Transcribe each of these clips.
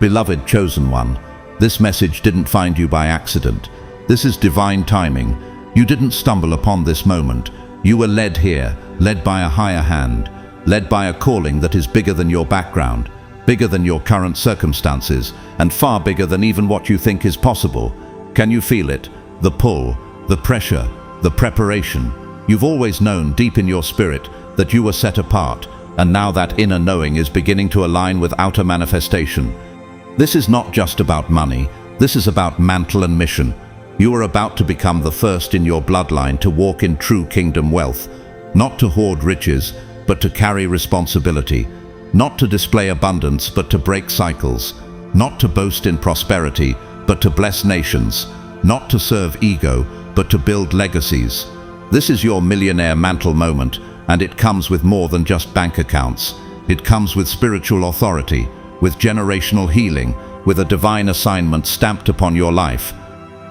Beloved chosen one, this message didn't find you by accident. This is divine timing. You didn't stumble upon this moment. You were led here, led by a higher hand, led by a calling that is bigger than your background, bigger than your current circumstances, and far bigger than even what you think is possible. Can you feel it? The pull, the pressure, the preparation. You've always known deep in your spirit that you were set apart, and now that inner knowing is beginning to align with outer manifestation. This is not just about money. This is about mantle and mission. You are about to become the first in your bloodline to walk in true kingdom wealth, not to hoard riches, but to carry responsibility, not to display abundance, but to break cycles, not to boast in prosperity, but to bless nations, not to serve ego, but to build legacies. This is your millionaire mantle moment, and it comes with more than just bank accounts. It comes with spiritual authority, with generational healing, with a divine assignment stamped upon your life.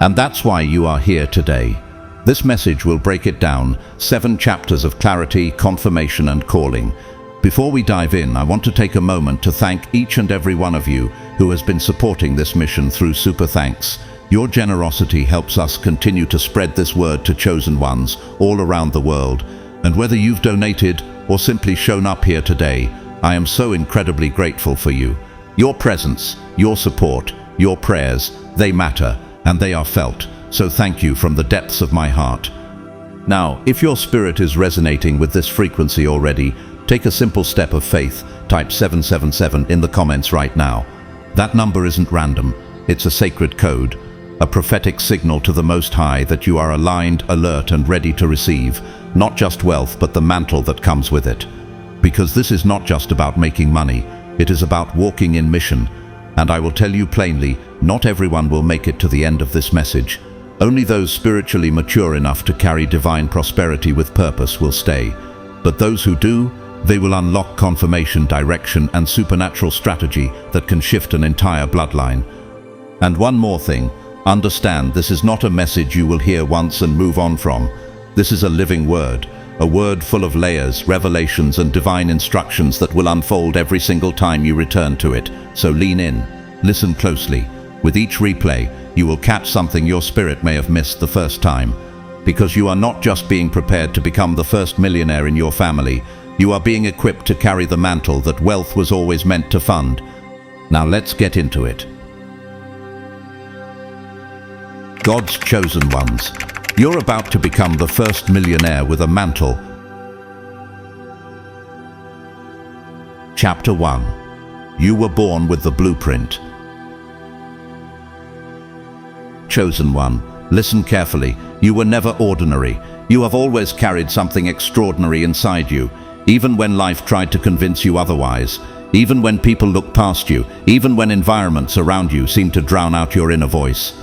And that's why you are here today. This message will break it down, 7 chapters of clarity, confirmation, and calling. Before we dive in, I want to take a moment to thank each and every one of you who has been supporting this mission through Super Thanks. Your generosity helps us continue to spread this word to chosen ones all around the world. And whether you've donated or simply shown up here today, I am so incredibly grateful for you. Your presence, your support, your prayers, they matter, and they are felt. So thank you from the depths of my heart. Now, if your spirit is resonating with this frequency already, take a simple step of faith. Type 777 in the comments right now. That number isn't random. It's a sacred code, a prophetic signal to the Most High that you are aligned, alert, and ready to receive, not just wealth, but the mantle that comes with it. Because this is not just about making money, it is about walking in mission. And I will tell you plainly, not everyone will make it to the end of this message. Only those spiritually mature enough to carry divine prosperity with purpose will stay. But those who do, they will unlock confirmation, direction, and supernatural strategy that can shift an entire bloodline. And one more thing, understand this is not a message you will hear once and move on from. This is a living word, a word full of layers, revelations, and divine instructions that will unfold every single time you return to it. So lean in, listen closely. With each replay, you will catch something your spirit may have missed the first time. Because you are not just being prepared to become the first millionaire in your family, you are being equipped to carry the mantle that wealth was always meant to fund. Now let's get into it. God's chosen ones. You're about to become the first millionaire with a mantle. Chapter 1. You were born with the blueprint. Chosen one, listen carefully. You were never ordinary. You have always carried something extraordinary inside you, even when life tried to convince you otherwise, even when people looked past you, even when environments around you seemed to drown out your inner voice.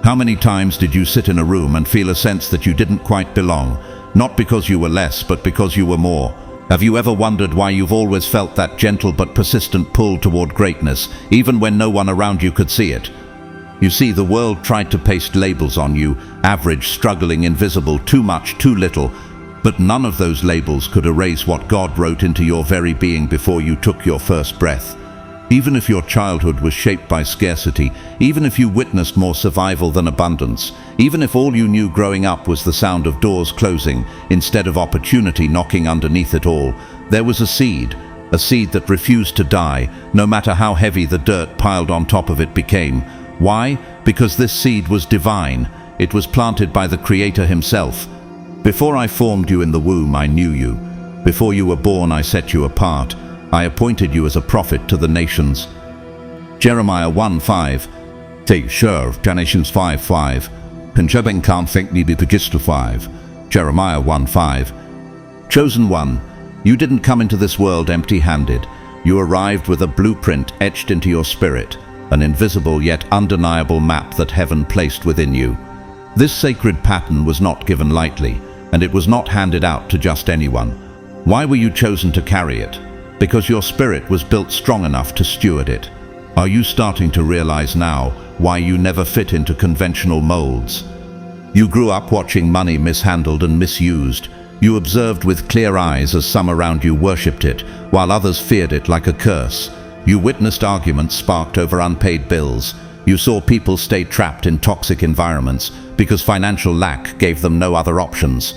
How many times did you sit in a room and feel a sense that you didn't quite belong, not because you were less, but because you were more? Have you ever wondered why you've always felt that gentle but persistent pull toward greatness, even when no one around you could see it? You see, the world tried to paste labels on you: average, struggling, invisible, too much, too little. But none of those labels could erase what God wrote into your very being before you took your first breath. Even if your childhood was shaped by scarcity, even if you witnessed more survival than abundance, even if all you knew growing up was the sound of doors closing instead of opportunity knocking underneath it all, there was a seed that refused to die, no matter how heavy the dirt piled on top of it became. Why? Because this seed was divine. It was planted by the Creator Himself. Before I formed you in the womb, I knew you. Before you were born, I set you apart. I appointed you as a prophet to the nations. Jeremiah 1:5. Take sure, Genesis 5:5. Punjabin can't think ni begis 5. Jeremiah 1:5. Chosen one, you didn't come into this world empty-handed. You arrived with a blueprint etched into your spirit, an invisible yet undeniable map that heaven placed within you. This sacred pattern was not given lightly, and it was not handed out to just anyone. Why were you chosen to carry it? Because your spirit was built strong enough to steward it. Are you starting to realize now why you never fit into conventional molds? You grew up watching money mishandled and misused. You observed with clear eyes as some around you worshipped it, while others feared it like a curse. You witnessed arguments sparked over unpaid bills. You saw people stay trapped in toxic environments because financial lack gave them no other options.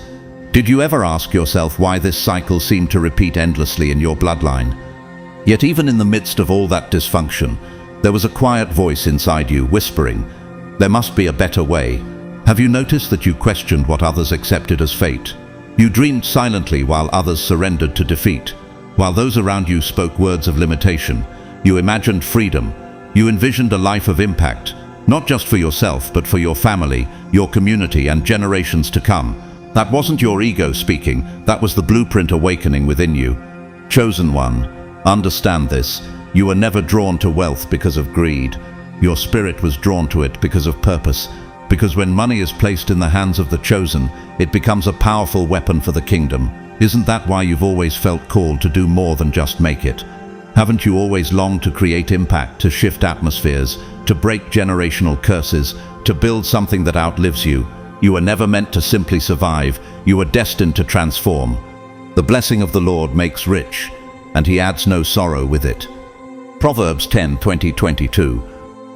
Did you ever ask yourself why this cycle seemed to repeat endlessly in your bloodline? Yet even in the midst of all that dysfunction, there was a quiet voice inside you whispering, "There must be a better way." Have you noticed that you questioned what others accepted as fate? You dreamed silently while others surrendered to defeat. While those around you spoke words of limitation, you imagined freedom. You envisioned a life of impact, not just for yourself, but for your family, your community, and generations to come. That wasn't your ego speaking, that was the blueprint awakening within you. Chosen one, understand this. You were never drawn to wealth because of greed. Your spirit was drawn to it because of purpose. Because when money is placed in the hands of the chosen, it becomes a powerful weapon for the kingdom. Isn't that why you've always felt called to do more than just make it? Haven't you always longed to create impact, to shift atmospheres, to break generational curses, to build something that outlives you? You were never meant to simply survive, you were destined to transform. The blessing of the Lord makes rich, and he adds no sorrow with it. Proverbs 10:20-22.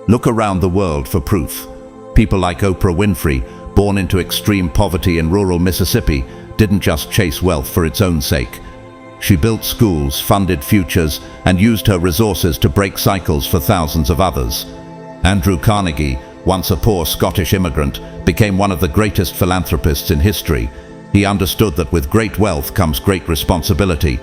Look around the world for proof. People like Oprah Winfrey, born into extreme poverty in rural Mississippi, didn't just chase wealth for its own sake. She built schools, funded futures, and used her resources to break cycles for thousands of others. Andrew Carnegie, once a poor Scottish immigrant, became one of the greatest philanthropists in history. He understood that with great wealth comes great responsibility.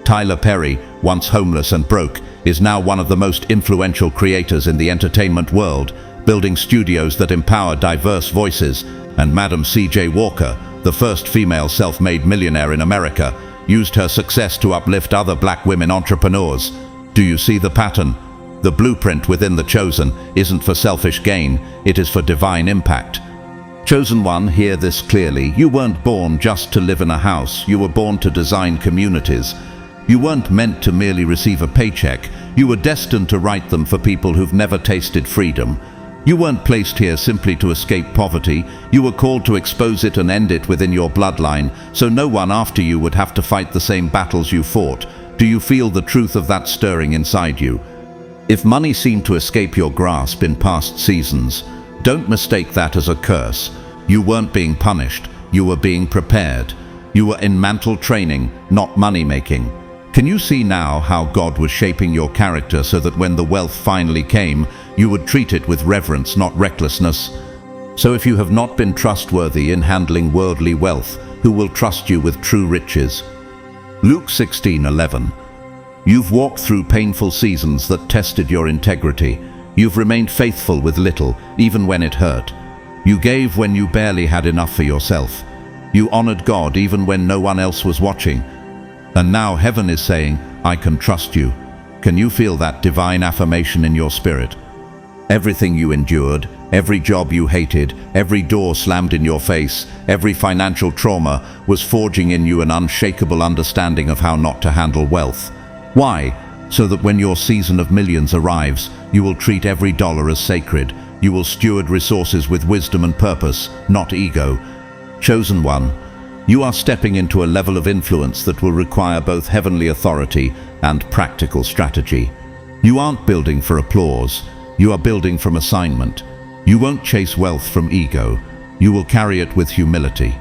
Tyler Perry, once homeless and broke, is now one of the most influential creators in the entertainment world, building studios that empower diverse voices. And Madam C.J. Walker, the first female self-made millionaire in America, used her success to uplift other black women entrepreneurs. Do you see the pattern? The blueprint within the chosen isn't for selfish gain, it is for divine impact. Chosen one, hear this clearly. You weren't born just to live in a house, you were born to design communities. You weren't meant to merely receive a paycheck, you were destined to write them for people who've never tasted freedom. You weren't placed here simply to escape poverty, you were called to expose it and end it within your bloodline, so no one after you would have to fight the same battles you fought. Do you feel the truth of that stirring inside you? If money seemed to escape your grasp in past seasons, don't mistake that as a curse. You weren't being punished, you were being prepared. You were in Mantle training, not money making. Can you see now how God was shaping your character so that when the wealth finally came, you would treat it with reverence, not recklessness? So if you have not been trustworthy in handling worldly wealth, who will trust you with true riches? Luke 16:11. You've walked through painful seasons that tested your integrity. You've remained faithful with little, even when it hurt. You gave when you barely had enough for yourself. You honored God even when no one else was watching. And now heaven is saying, I can trust you. Can you feel that divine affirmation in your spirit? Everything you endured, every job you hated, every door slammed in your face, every financial trauma was forging in you an unshakable understanding of how not to handle wealth. Why? So that when your season of millions arrives, you will treat every dollar as sacred. You will steward resources with wisdom and purpose, not ego. Chosen one, you are stepping into a level of influence that will require both heavenly authority and practical strategy. You aren't building for applause, you are building from assignment. You won't chase wealth from ego, you will carry it with humility.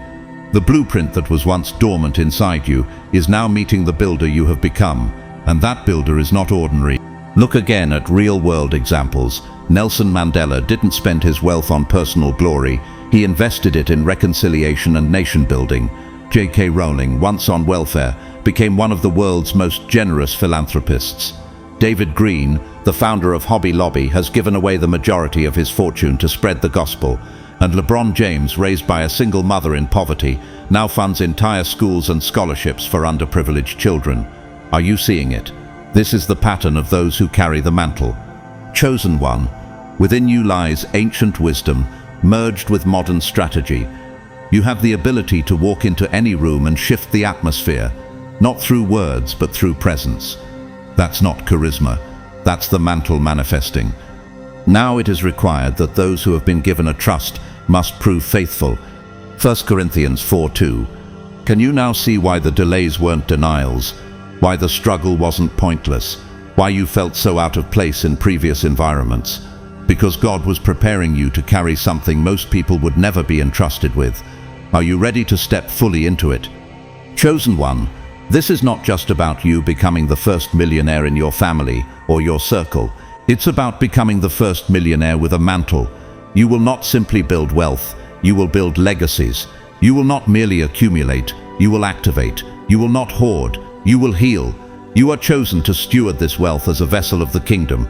The blueprint that was once dormant inside you is now meeting the builder you have become, and that builder is not ordinary. Look again at real-world examples. Nelson Mandela didn't spend his wealth on personal glory, he invested it in reconciliation and nation-building. J.K. Rowling, once on welfare, became one of the world's most generous philanthropists. David Green, the founder of Hobby Lobby, has given away the majority of his fortune to spread the gospel. And LeBron James, raised by a single mother in poverty, now funds entire schools and scholarships for underprivileged children. Are you seeing it? This is the pattern of those who carry the mantle. Chosen one, within you lies ancient wisdom, merged with modern strategy. You have the ability to walk into any room and shift the atmosphere, not through words but through presence. That's not charisma, that's the mantle manifesting. Now it is required that those who have been given a trust must prove faithful. 1 Corinthians 4:2. Can you now see why the delays weren't denials? Why the struggle wasn't pointless? why you felt so out of place in previous environments. Because God was preparing you to carry something most people would never be entrusted with. Are you ready to step fully into it? Chosen one, this is not just about you becoming the first millionaire in your family or your circle. It's about becoming the first millionaire with a mantle. You will not simply build wealth, you will build legacies. You will not merely accumulate, you will activate. You will not hoard, you will heal. You are chosen to steward this wealth as a vessel of the kingdom.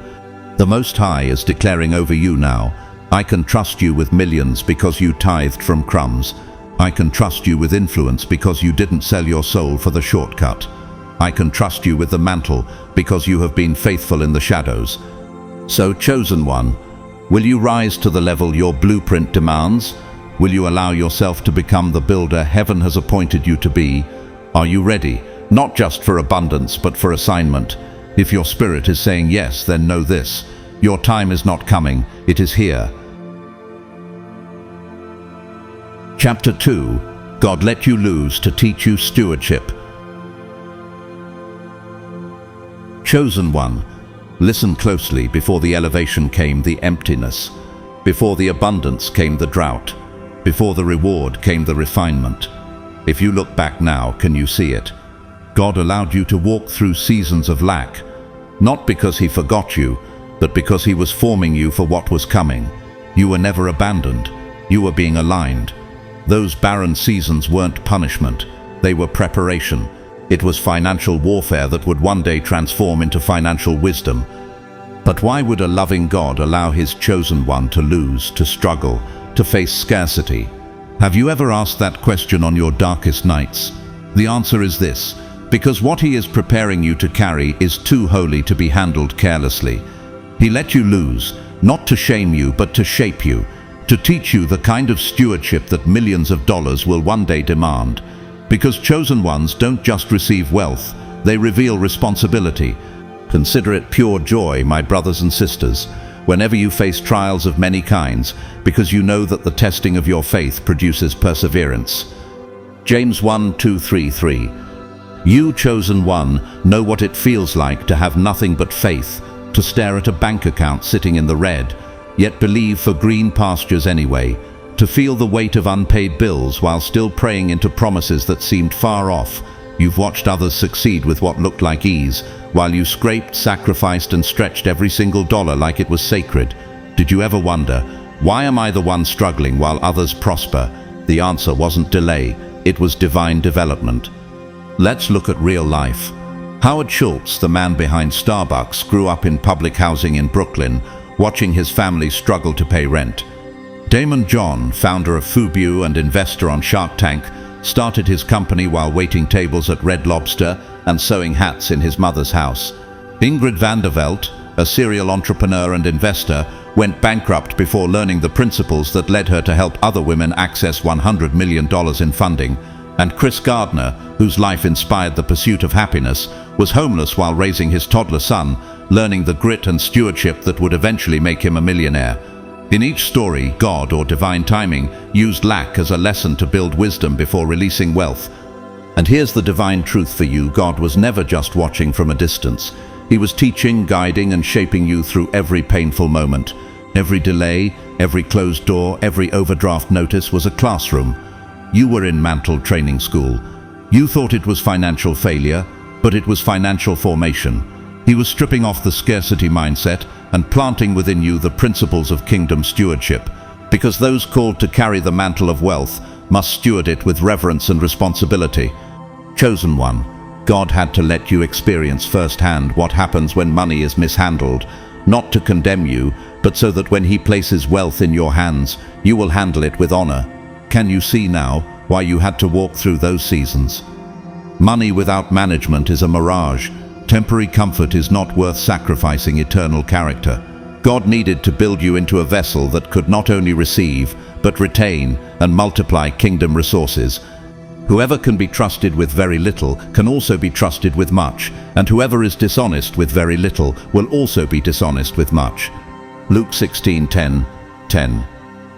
The Most High is declaring over you now, I can trust you with millions because you tithed from crumbs. I can trust you with influence because you didn't sell your soul for the shortcut. I can trust you with the mantle because you have been faithful in the shadows. So, chosen one, will you rise to the level your blueprint demands? Will you allow yourself to become the builder heaven has appointed you to be? Are you ready, not just for abundance but for assignment? If your spirit is saying yes, then know this: your time is not coming, it is here. Chapter 2. God let you lose to teach you stewardship. Chosen one, listen closely. Before the elevation came the emptiness. Before the abundance came the drought. Before the reward came the refinement. If you look back now, can you see it? God allowed you to walk through seasons of lack, not because He forgot you, but because He was forming you for what was coming. You were never abandoned. You were being aligned. Those barren seasons weren't punishment. They were preparation. It was financial warfare that would one day transform into financial wisdom. But why would a loving God allow His chosen one to lose, to struggle, to face scarcity? Have you ever asked that question on your darkest nights? The answer is this: because what He is preparing you to carry is too holy to be handled carelessly. He let you lose, not to shame you, but to shape you, to teach you the kind of stewardship that millions of dollars will one day demand. Because chosen ones don't just receive wealth, they reveal responsibility. Consider it pure joy, my brothers and sisters, whenever you face trials of many kinds, because you know that the testing of your faith produces perseverance. James 1:2-3. You, chosen one, know what it feels like to have nothing but faith, to stare at a bank account sitting in the red, yet believe for green pastures anyway, to feel the weight of unpaid bills while still praying into promises that seemed far off. You've watched others succeed with what looked like ease, while you scraped, sacrificed, and stretched every single dollar like it was sacred. Did you ever wonder, why am I the one struggling while others prosper? The answer wasn't delay, it was divine development. Let's look at real life. Howard Schultz, the man behind Starbucks, grew up in public housing in Brooklyn, watching his family struggle to pay rent. Damon John, founder of Fubu and investor on Shark Tank, started his company while waiting tables at Red Lobster and sewing hats in his mother's house. Ingrid van der Veld, a serial entrepreneur and investor, went bankrupt before learning the principles that led her to help other women access $100 million in funding. And Chris Gardner, whose life inspired the pursuit of happiness, was homeless while raising his toddler son, learning the grit and stewardship that would eventually make him a millionaire. In each story, God, or divine timing, used lack as a lesson to build wisdom before releasing wealth. And here's the divine truth for you: God was never just watching from a distance. He was teaching, guiding, and shaping you through every painful moment. Every delay, every closed door, every overdraft notice was a classroom. You were in Mantle training school. You thought it was financial failure, but it was financial formation. He was stripping off the scarcity mindset and planting within you the principles of kingdom stewardship, because those called to carry the mantle of wealth must steward it with reverence and responsibility. Chosen one, God had to let you experience firsthand what happens when money is mishandled, not to condemn you, but so that when He places wealth in your hands, you will handle it with honor. Can you see now why you had to walk through those seasons? Money without management is a mirage. Temporary comfort is not worth sacrificing eternal character. God needed to build you into a vessel that could not only receive, but retain and multiply kingdom resources. Whoever can be trusted with very little can also be trusted with much, and whoever is dishonest with very little will also be dishonest with much. Luke 16:10.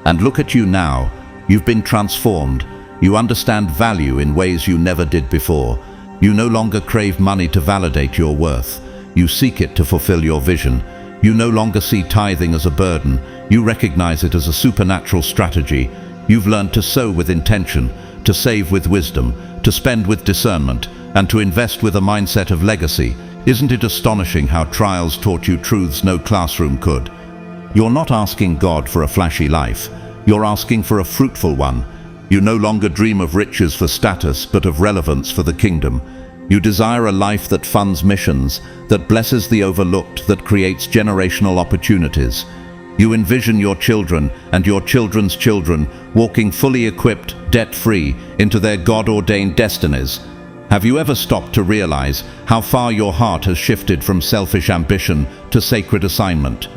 And look at you now. You've been transformed. You understand value in ways you never did before. You no longer crave money to validate your worth. You seek it to fulfill your vision. You no longer see tithing as a burden. You recognize it as a supernatural strategy. You've learned to sow with intention, to save with wisdom, to spend with discernment, and to invest with a mindset of legacy. Isn't it astonishing how trials taught you truths no classroom could? You're not asking God for a flashy life. You're asking for a fruitful one. You no longer dream of riches for status, but of relevance for the kingdom. You desire a life that funds missions, that blesses the overlooked, that creates generational opportunities. You envision your children and your children's children walking fully equipped, debt-free, into their God-ordained destinies. Have you ever stopped to realize how far your heart has shifted from selfish ambition to sacred assignment?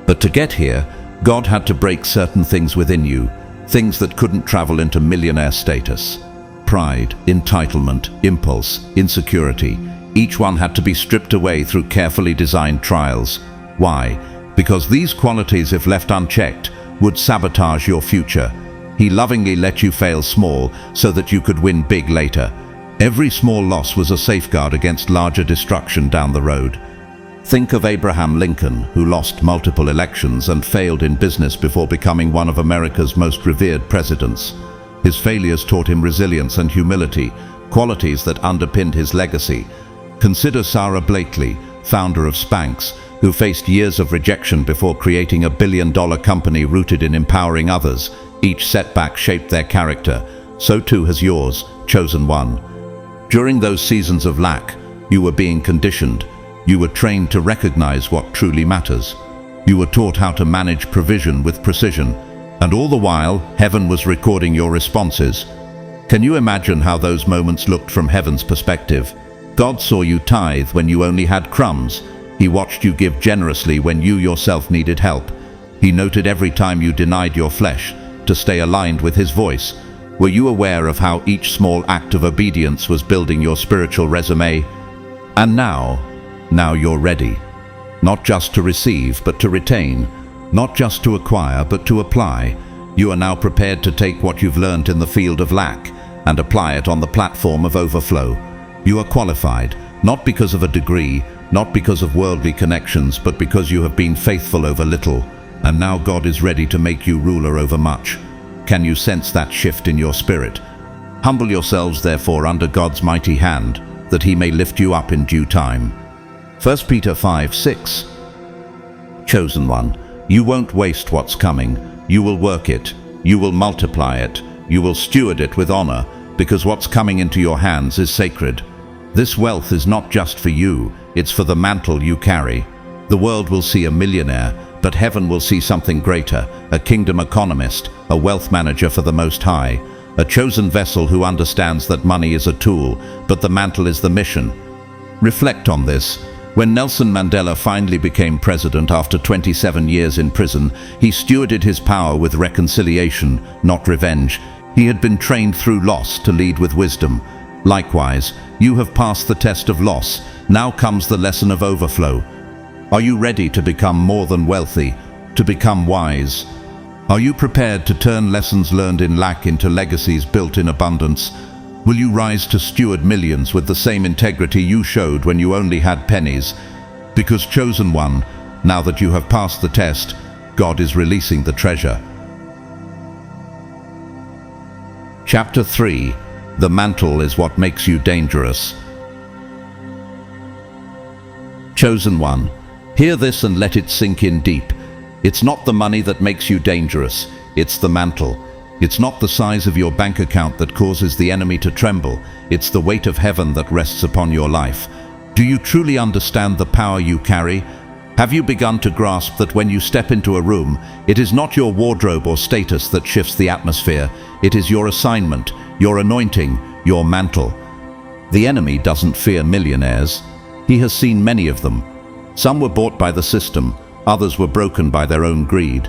But to get here, God had to break certain things within you, things that couldn't travel into millionaire status. Pride, entitlement, impulse, insecurity. Each one had to be stripped away through carefully designed trials. Why? Because these qualities, if left unchecked, would sabotage your future. He lovingly let you fail small so that you could win big later. Every small loss was a safeguard against larger destruction down the road. Think of Abraham Lincoln, who lost multiple elections and failed in business before becoming one of America's most revered presidents. His failures taught him resilience and humility, qualities that underpinned his legacy. Consider Sarah Blakely, founder of Spanx, who faced years of rejection before creating a billion-dollar company rooted in empowering others. Each setback shaped their character. So too has yours, chosen one. During those seasons of lack, you were being conditioned. You were trained to recognize what truly matters. You were taught how to manage provision with precision. And all the while, heaven was recording your responses. Can you imagine how those moments looked from heaven's perspective? God saw you tithe when you only had crumbs. He watched you give generously when you yourself needed help. He noted every time you denied your flesh to stay aligned with His voice. Were you aware of how each small act of obedience was building your spiritual resume? And now you're ready. Not just to receive, but to retain. Not just to acquire, but to apply. You are now prepared to take what you've learned in the field of lack and apply it on the platform of overflow. You are qualified, not because of a degree, not because of worldly connections, but because you have been faithful over little, and now God is ready to make you ruler over much. Can you sense that shift in your spirit? Humble yourselves, therefore, under God's mighty hand, that He may lift you up in due time. 1 Peter 5:6. Chosen one, you won't waste what's coming. You will work it. You will multiply it. You will steward it with honor, because what's coming into your hands is sacred. This wealth is not just for you, it's for the mantle you carry. The world will see a millionaire, but heaven will see something greater, a kingdom economist, a wealth manager for the Most High, a chosen vessel who understands that money is a tool, but the mantle is the mission. Reflect on this. When Nelson Mandela finally became president after 27 years in prison, he stewarded his power with reconciliation, not revenge. He had been trained through loss to lead with wisdom. Likewise, you have passed the test of loss. Now comes the lesson of overflow. Are you ready to become more than wealthy, to become wise? Are you prepared to turn lessons learned in lack into legacies built in abundance? Will you rise to steward millions with the same integrity you showed when you only had pennies? Because, chosen one, now that you have passed the test, God is releasing the treasure. Chapter 3. The mantle is what makes you dangerous. Chosen one, hear this and let it sink in deep. It's not the money that makes you dangerous, it's the mantle. It's not the size of your bank account that causes the enemy to tremble, it's the weight of heaven that rests upon your life. Do you truly understand the power you carry? Have you begun to grasp that when you step into a room, it is not your wardrobe or status that shifts the atmosphere, it is your assignment, your anointing, your mantle. The enemy doesn't fear millionaires. He has seen many of them. Some were bought by the system, others were broken by their own greed.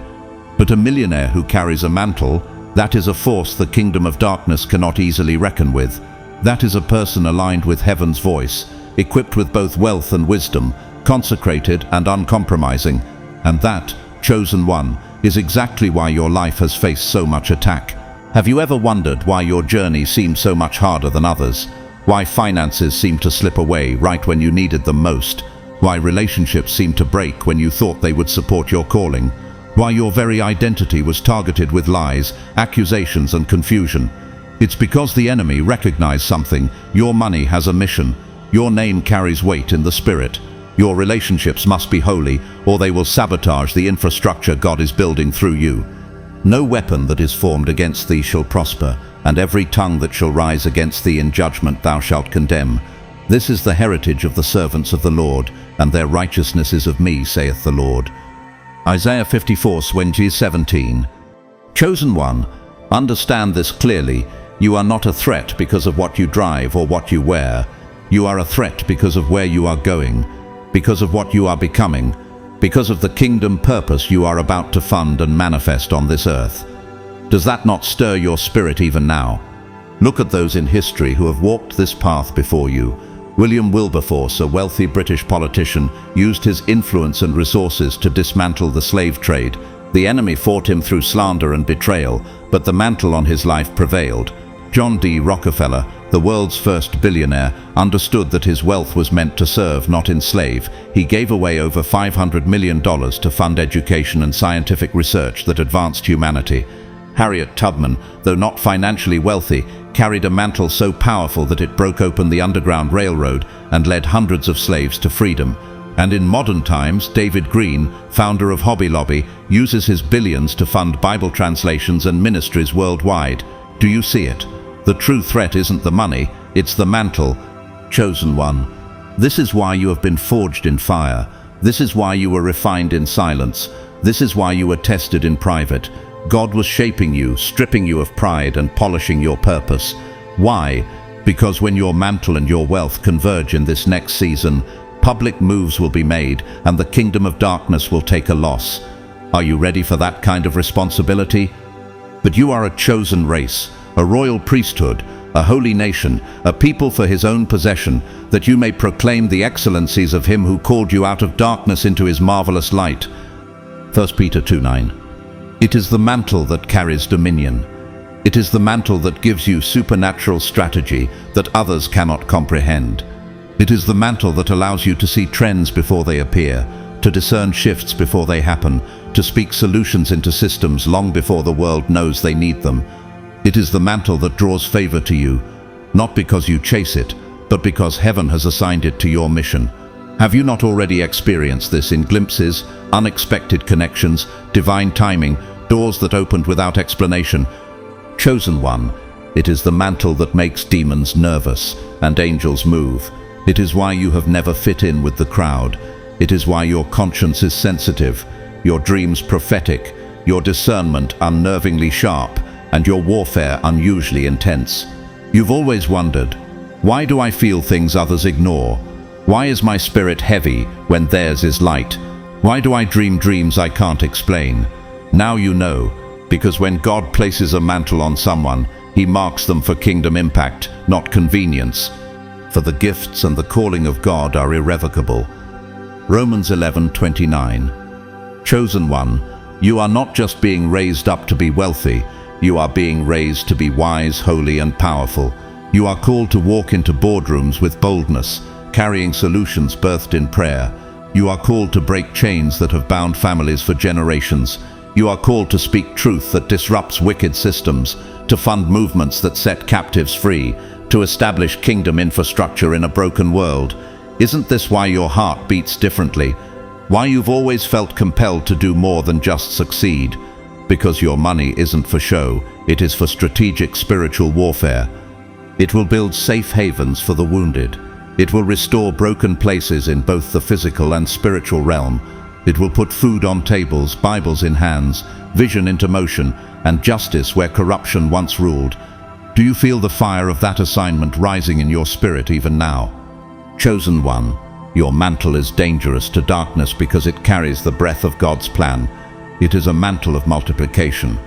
But a millionaire who carries a mantle, that is a force the kingdom of darkness cannot easily reckon with. That is a person aligned with heaven's voice, equipped with both wealth and wisdom, consecrated and uncompromising. And that, chosen one, is exactly why your life has faced so much attack. Have you ever wondered why your journey seemed so much harder than others? Why finances seemed to slip away right when you needed them most? why relationships seemed to break when you thought they would support your calling, why your very identity was targeted with lies, accusations, and confusion. It's because the enemy recognized something. Your money has a mission. Your name carries weight in the spirit. Your relationships must be holy, or they will sabotage the infrastructure God is building through you. No weapon that is formed against thee shall prosper, and every tongue that shall rise against thee in judgment thou shalt condemn. This is the heritage of the servants of the Lord, and their righteousness is of me, saith the Lord. Isaiah 54:17. Chosen one, understand this clearly. You are not a threat because of what you drive or what you wear. You are a threat because of where you are going, because of what you are becoming, because of the kingdom purpose you are about to fund and manifest on this earth. Does that not stir your spirit even now? Look at those in history who have walked this path before you. William Wilberforce, a wealthy British politician, used his influence and resources to dismantle the slave trade. The enemy fought him through slander and betrayal, but the mantle on his life prevailed. John D. Rockefeller, the world's first billionaire, understood that his wealth was meant to serve, not enslave. He gave away over $500 million to fund education and scientific research that advanced humanity. Harriet Tubman, though not financially wealthy, carried a mantle so powerful that it broke open the Underground Railroad and led hundreds of slaves to freedom. And in modern times, David Green, founder of Hobby Lobby, uses his billions to fund Bible translations and ministries worldwide. Do you see it? The true threat isn't the money, it's the mantle. Chosen one. This is why you have been forged in fire. This is why you were refined in silence. This is why you were tested in private. God was shaping you, stripping you of pride and polishing your purpose. Why? Because when your mantle and your wealth converge in this next season, public moves will be made and the kingdom of darkness will take a loss. Are you ready for that kind of responsibility? But you are a chosen race, a royal priesthood, a holy nation, a people for his own possession, that you may proclaim the excellencies of him who called you out of darkness into his marvelous light. 1 Peter 2:9. It is the mantle that carries dominion. It is the mantle that gives you supernatural strategy that others cannot comprehend. It is the mantle that allows you to see trends before they appear, to discern shifts before they happen, to speak solutions into systems long before the world knows they need them. It is the mantle that draws favor to you, not because you chase it, but because heaven has assigned it to your mission. Have you not already experienced this in glimpses, unexpected connections, divine timing, doors that opened without explanation? Chosen one, it is the mantle that makes demons nervous and angels move. It is why you have never fit in with the crowd. It is why your conscience is sensitive, your dreams prophetic, your discernment unnervingly sharp, and your warfare unusually intense. You've always wondered, why do I feel things others ignore? Why is my spirit heavy when theirs is light? Why do I dream dreams I can't explain? Now you know, because when God places a mantle on someone, he marks them for kingdom impact, not convenience. For the gifts and the calling of God are irrevocable. Romans 11:29. Chosen one, you are not just being raised up to be wealthy, you are being raised to be wise, holy, and powerful. You are called to walk into boardrooms with boldness, carrying solutions birthed in prayer. You are called to break chains that have bound families for generations. You are called to speak truth that disrupts wicked systems, to fund movements that set captives free, to establish kingdom infrastructure in a broken world. Isn't this why your heart beats differently? Why you've always felt compelled to do more than just succeed? Because your money isn't for show, it is for strategic spiritual warfare. It will build safe havens for the wounded. It will restore broken places in both the physical and spiritual realm. It will put food on tables, Bibles in hands, vision into motion, and justice where corruption once ruled. Do you feel the fire of that assignment rising in your spirit even now? Chosen one, your mantle is dangerous to darkness because it carries the breath of God's plan. It is a mantle of multiplication.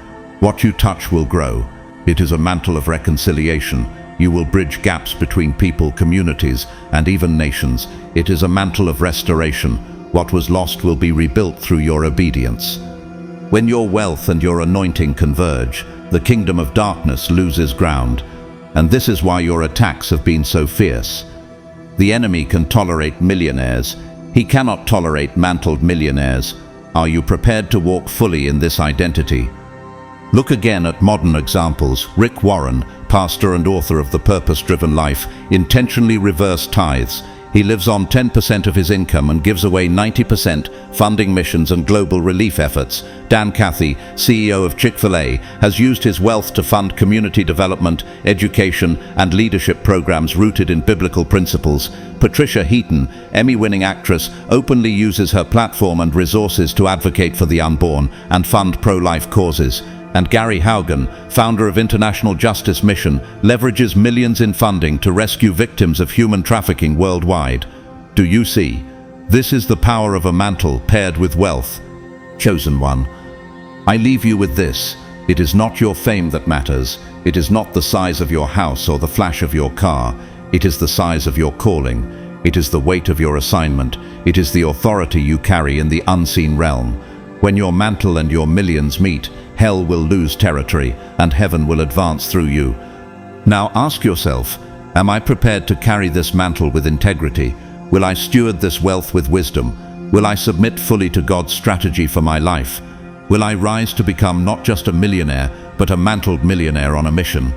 What you touch will grow. It is a mantle of reconciliation. You will bridge gaps between people, communities, and even nations. It is a mantle of restoration. What was lost will be rebuilt through your obedience. When your wealth and your anointing converge, the kingdom of darkness loses ground. And this is why your attacks have been so fierce. The enemy can tolerate millionaires. He cannot tolerate mantled millionaires. Are you prepared to walk fully in this identity? Look again at modern examples. Rick Warren, pastor and author of The Purpose-Driven Life, intentionally reversed tithes. He lives on 10% of his income and gives away 90%, funding missions and global relief efforts. Dan Cathy, CEO of Chick-fil-A, has used his wealth to fund community development, education, and leadership programs rooted in biblical principles. Patricia Heaton, Emmy-winning actress, openly uses her platform and resources to advocate for the unborn and fund pro-life causes. And Gary Haugen, founder of International Justice Mission, leverages millions in funding to rescue victims of human trafficking worldwide. Do you see? This is the power of a mantle paired with wealth. Chosen one, I leave you with this. It is not your fame that matters. It is not the size of your house or the flash of your car. It is the size of your calling. It is the weight of your assignment. It is the authority you carry in the unseen realm. When your mantle and your millions meet, hell will lose territory and heaven will advance through you. Now ask yourself, am I prepared to carry this mantle with integrity? Will I steward this wealth with wisdom? Will I submit fully to God's strategy for my life? Will I rise to become not just a millionaire, but a mantled millionaire on a mission?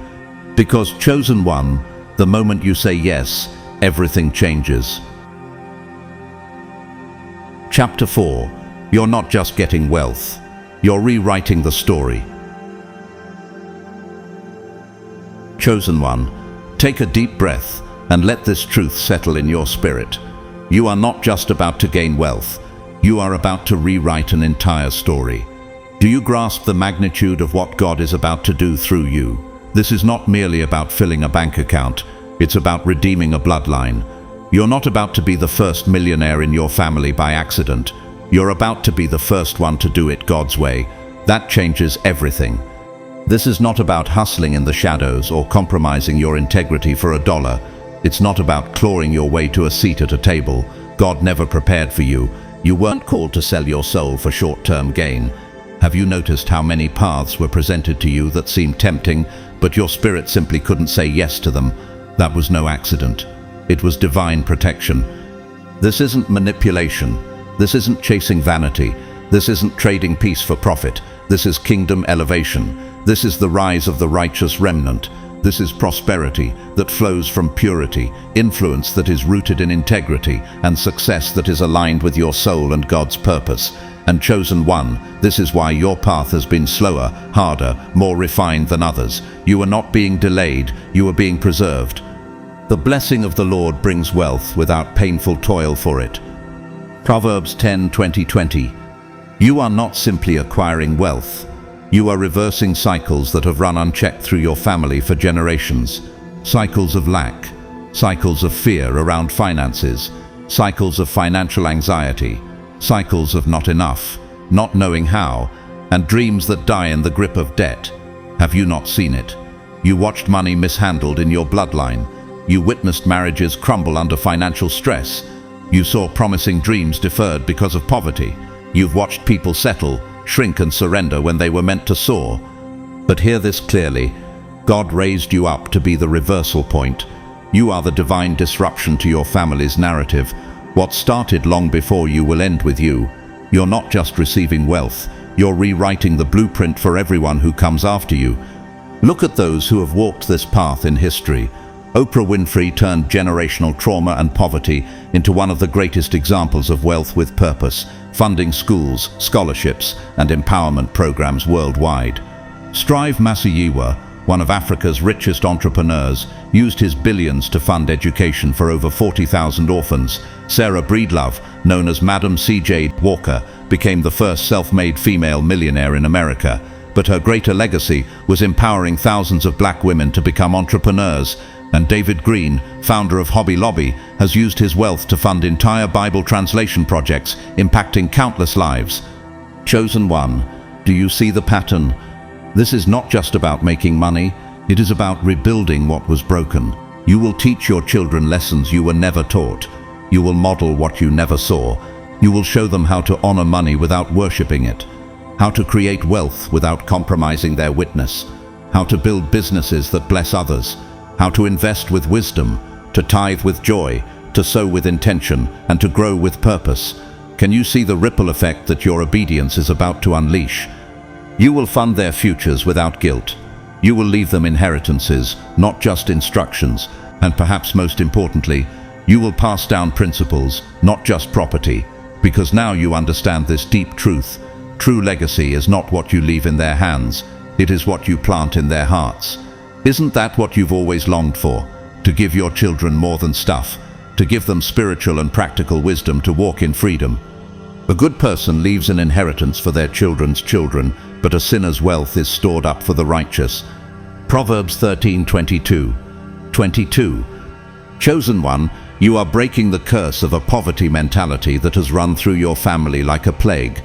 Because chosen one, the moment you say yes, everything changes. Chapter 4. You're not just getting wealth. You're rewriting the story. Chosen one, take a deep breath and let this truth settle in your spirit. You are not just about to gain wealth. You are about to rewrite an entire story. Do you grasp the magnitude of what God is about to do through you? This is not merely about filling a bank account. It's about redeeming a bloodline. You're not about to be the first millionaire in your family by accident. You're about to be the first one to do it God's way. That changes everything. This is not about hustling in the shadows or compromising your integrity for $1. It's not about clawing your way to a seat at a table. God never prepared for you. You weren't called to sell your soul for short-term gain. Have you noticed how many paths were presented to you that seemed tempting, but your spirit simply couldn't say yes to them? That was no accident. It was divine protection. This isn't manipulation. This isn't chasing vanity. This isn't trading peace for profit. This is kingdom elevation. This is the rise of the righteous remnant. This is prosperity that flows from purity, influence that is rooted in integrity, and success that is aligned with your soul and God's purpose. And chosen one, this is why your path has been slower, harder, more refined than others. You are not being delayed, you are being preserved. The blessing of the Lord brings wealth without painful toil for it. Proverbs 10:20. You are not simply acquiring wealth. You are reversing cycles that have run unchecked through your family for generations. Cycles of lack, cycles of fear around finances, cycles of financial anxiety, cycles of not enough, not knowing how, and dreams that die in the grip of debt. Have you not seen it? You watched money mishandled in your bloodline. You witnessed marriages crumble under financial stress. You saw promising dreams deferred because of poverty. You've watched people settle, shrink and surrender when they were meant to soar. But hear this clearly. God raised you up to be the reversal point. You are the divine disruption to your family's narrative. What started long before you will end with you. You're not just receiving wealth. You're rewriting the blueprint for everyone who comes after you. Look at those who have walked this path in history. Oprah Winfrey turned generational trauma and poverty into one of the greatest examples of wealth with purpose, funding schools, scholarships, and empowerment programs worldwide. Strive Masiyiwa, one of Africa's richest entrepreneurs, used his billions to fund education for over 40,000 orphans. Sarah Breedlove, known as Madam C.J. Walker, became the first self-made female millionaire in America. But her greater legacy was empowering thousands of black women to become entrepreneurs. And David Green, founder of Hobby Lobby, has used his wealth to fund entire Bible translation projects, impacting countless lives. Chosen one, do you see the pattern? This is not just about making money, it is about rebuilding what was broken. You will teach your children lessons you were never taught. You will model what you never saw. You will show them how to honor money without worshipping it, how to create wealth without compromising their witness, how to build businesses that bless others, how to invest with wisdom, to tithe with joy, to sow with intention, and to grow with purpose. Can you see the ripple effect that your obedience is about to unleash? You will fund their futures without guilt. You will leave them inheritances, not just instructions, and perhaps most importantly, you will pass down principles, not just property, because now you understand this deep truth. True legacy is not what you leave in their hands, it is what you plant in their hearts. Isn't that what you've always longed for? To give your children more than stuff, to give them spiritual and practical wisdom to walk in freedom. A good person leaves an inheritance for their children's children, but a sinner's wealth is stored up for the righteous. Proverbs 13:22. 22. Chosen one, you are breaking the curse of a poverty mentality that has run through your family like a plague.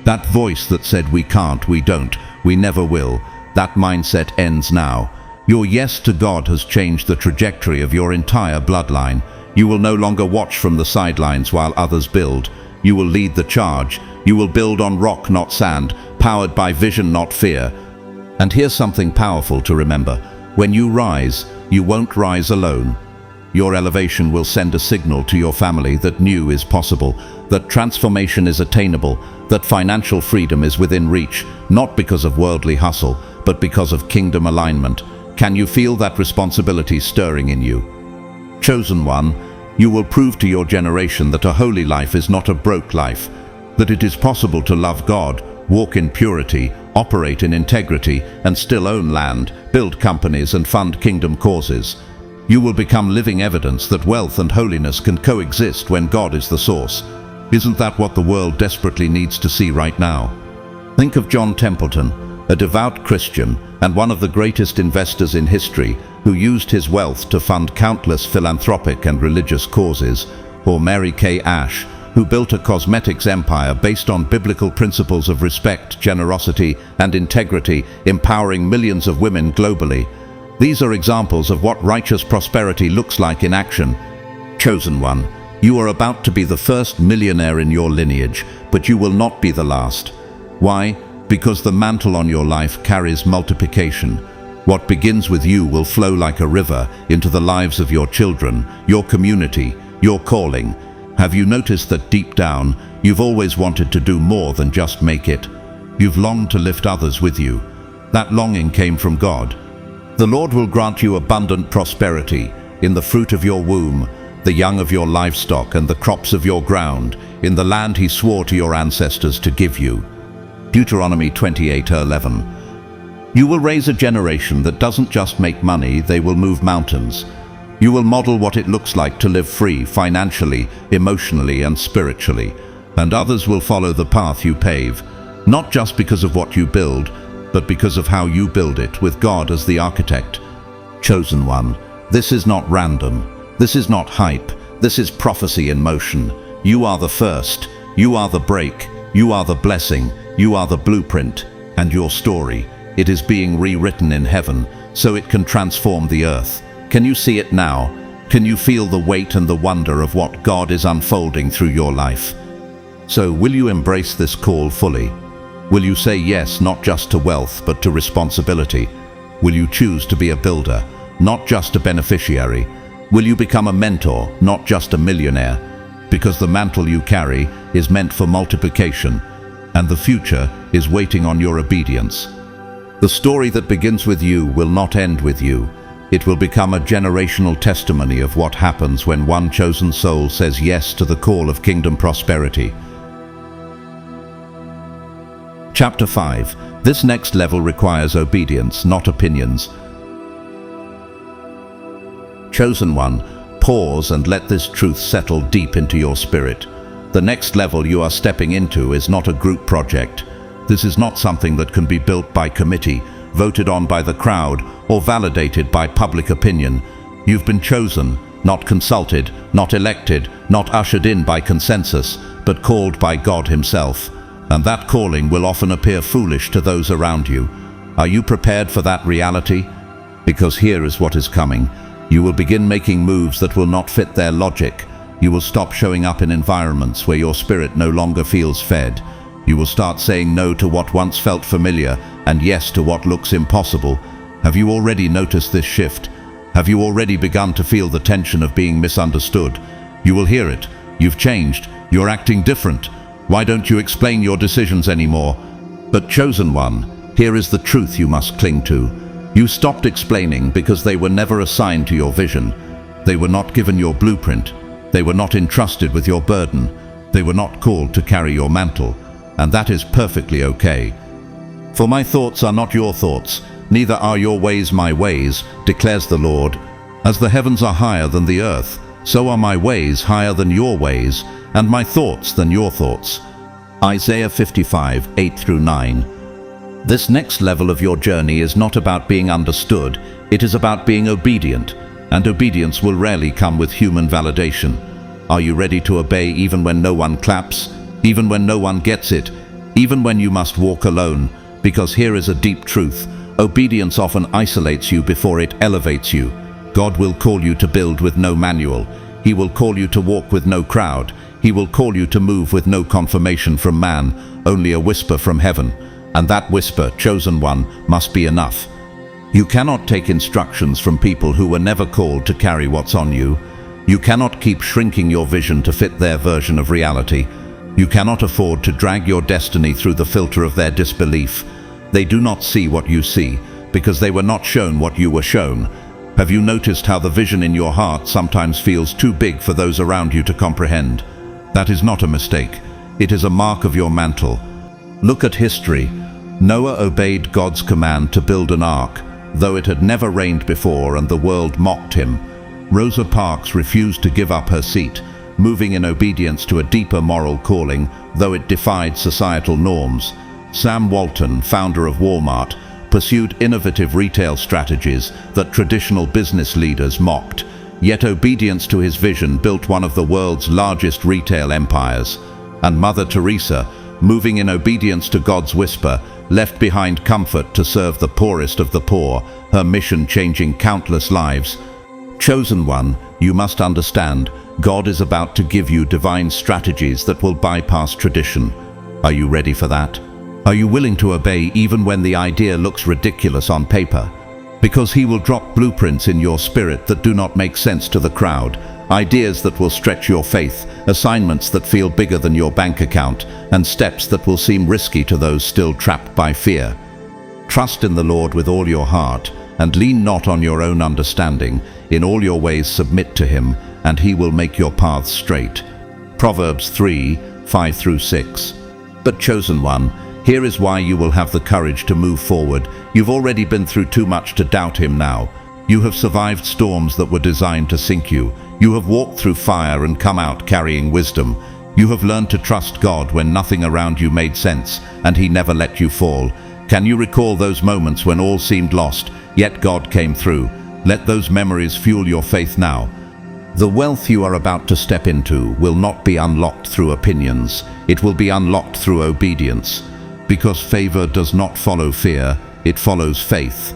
That voice that said we can't, we don't, we never will, that mindset ends now. Your yes to God has changed the trajectory of your entire bloodline. You will no longer watch from the sidelines while others build. You will lead the charge. You will build on rock, not sand, powered by vision, not fear. And here's something powerful to remember. When you rise, you won't rise alone. Your elevation will send a signal to your family that new is possible, that transformation is attainable, that financial freedom is within reach, not because of worldly hustle, but because of kingdom alignment. Can you feel that responsibility stirring in you? Chosen one, you will prove to your generation that a holy life is not a broke life, that it is possible to love God, walk in purity, operate in integrity, and still own land, build companies, and fund kingdom causes. You will become living evidence that wealth and holiness can coexist when God is the source. Isn't that what the world desperately needs to see right now? Think of John Templeton, a devout Christian and one of the greatest investors in history, who used his wealth to fund countless philanthropic and religious causes, or Mary Kay Ash, who built a cosmetics empire based on biblical principles of respect, generosity, and integrity, empowering millions of women globally. These are examples of what righteous prosperity looks like in action. Chosen one, you are about to be the first millionaire in your lineage, but you will not be the last. Why? Because the mantle on your life carries multiplication. What begins with you will flow like a river into the lives of your children, your community, your calling. Have you noticed that deep down, you've always wanted to do more than just make it? You've longed to lift others with you. That longing came from God. The Lord will grant you abundant prosperity in the fruit of your womb, the young of your livestock, and the crops of your ground, in the land He swore to your ancestors to give you. Deuteronomy 28:11. You will raise a generation that doesn't just make money, they will move mountains. You will model what it looks like to live free financially, emotionally, and spiritually, and others will follow the path you pave, not just because of what you build, but because of how you build it, with God as the architect. Chosen one, this is not random. This is not hype. This is prophecy in motion. You are the first. You are the break. You are the blessing. You are the blueprint. And your story, it is being rewritten in heaven, so it can transform the earth. Can you see it now? Can you feel the weight and the wonder of what God is unfolding through your life? So will you embrace this call fully? Will you say yes, not just to wealth, but to responsibility? Will you choose to be a builder, not just a beneficiary? Will you become a mentor, not just a millionaire? Because the mantle you carry is meant for multiplication, and the future is waiting on your obedience. The story that begins with you will not end with you. It will become a generational testimony of what happens when one chosen soul says yes to the call of kingdom prosperity. Chapter 5. This next level requires obedience, not opinions. Chosen one, pause and let this truth settle deep into your spirit. The next level you are stepping into is not a group project. This is not something that can be built by committee, voted on by the crowd, or validated by public opinion. You've been chosen, not consulted, not elected, not ushered in by consensus, but called by God Himself. And that calling will often appear foolish to those around you. Are you prepared for that reality? Because here is what is coming. You will begin making moves that will not fit their logic. You will stop showing up in environments where your spirit no longer feels fed. You will start saying no to what once felt familiar and yes to what looks impossible. Have you already noticed this shift? Have you already begun to feel the tension of being misunderstood? You will hear it. You've changed. You're acting different. Why don't you explain your decisions anymore? But chosen one, here is the truth you must cling to. You stopped explaining because they were never assigned to your vision. They were not given your blueprint. They were not entrusted with your burden. They were not called to carry your mantle. And that is perfectly okay. For my thoughts are not your thoughts, neither are your ways my ways, declares the Lord. As the heavens are higher than the earth, so are my ways higher than your ways, and my thoughts than your thoughts. Isaiah 55, 8-9. This next level of your journey is not about being understood, it is about being obedient, and obedience will rarely come with human validation. Are you ready to obey even when no one claps, even when no one gets it, even when you must walk alone? Because here is a deep truth. Obedience often isolates you before it elevates you. God will call you to build with no manual. He will call you to walk with no crowd. He will call you to move with no confirmation from man, only a whisper from heaven. And that whisper, chosen one, must be enough. You cannot take instructions from people who were never called to carry what's on you. You cannot keep shrinking your vision to fit their version of reality. You cannot afford to drag your destiny through the filter of their disbelief. They do not see what you see, because they were not shown what you were shown. Have you noticed how the vision in your heart sometimes feels too big for those around you to comprehend? That is not a mistake. It is a mark of your mantle. Look at history. Noah obeyed God's command to build an ark, though it had never rained before and the world mocked him. Rosa Parks refused to give up her seat, moving in obedience to a deeper moral calling, though it defied societal norms. Sam Walton, founder of Walmart, pursued innovative retail strategies that traditional business leaders mocked, yet obedience to his vision built one of the world's largest retail empires. And Mother Teresa, moving in obedience to God's whisper, left behind comfort to serve the poorest of the poor, her mission changing countless lives. Chosen one, you must understand, God is about to give you divine strategies that will bypass tradition. Are you ready for that? Are you willing to obey even when the idea looks ridiculous on paper? Because He will drop blueprints in your spirit that do not make sense to the crowd, ideas that will stretch your faith, assignments that feel bigger than your bank account, and steps that will seem risky to those still trapped by fear. Trust in the Lord with all your heart, and lean not on your own understanding. In all your ways submit to Him, and He will make your paths straight. Proverbs 3, 5-6. But chosen one, here is why you will have the courage to move forward. You've already been through too much to doubt Him now. You have survived storms that were designed to sink you. You have walked through fire and come out carrying wisdom. You have learned to trust God when nothing around you made sense, and He never let you fall. Can you recall those moments when all seemed lost, yet God came through? Let those memories fuel your faith now. The wealth you are about to step into will not be unlocked through opinions. It will be unlocked through obedience. Because favor does not follow fear, it follows faith.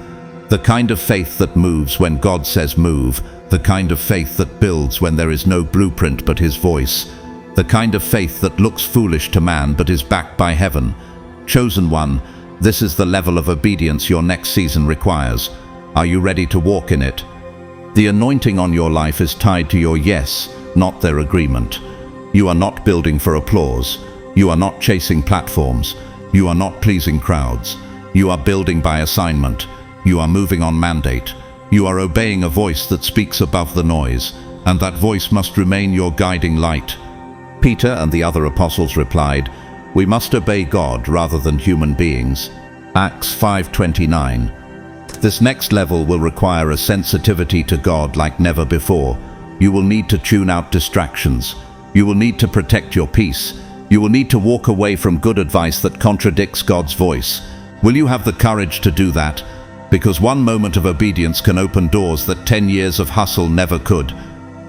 The kind of faith that moves when God says move. The kind of faith that builds when there is no blueprint but His voice. The kind of faith that looks foolish to man but is backed by heaven. Chosen one, this is the level of obedience your next season requires. Are you ready to walk in it? The anointing on your life is tied to your yes, not their agreement. You are not building for applause. You are not chasing platforms. You are not pleasing crowds. You are building by assignment. You are moving on mandate. You are obeying a voice that speaks above the noise, and that voice must remain your guiding light. Peter and the other apostles replied, "We must obey God rather than human beings." Acts 5:29. This next level will require a sensitivity to God like never before. You will need to tune out distractions. You will need to protect your peace. You will need to walk away from good advice that contradicts God's voice. Will you have the courage to do that? Because one moment of obedience can open doors that 10 years of hustle never could.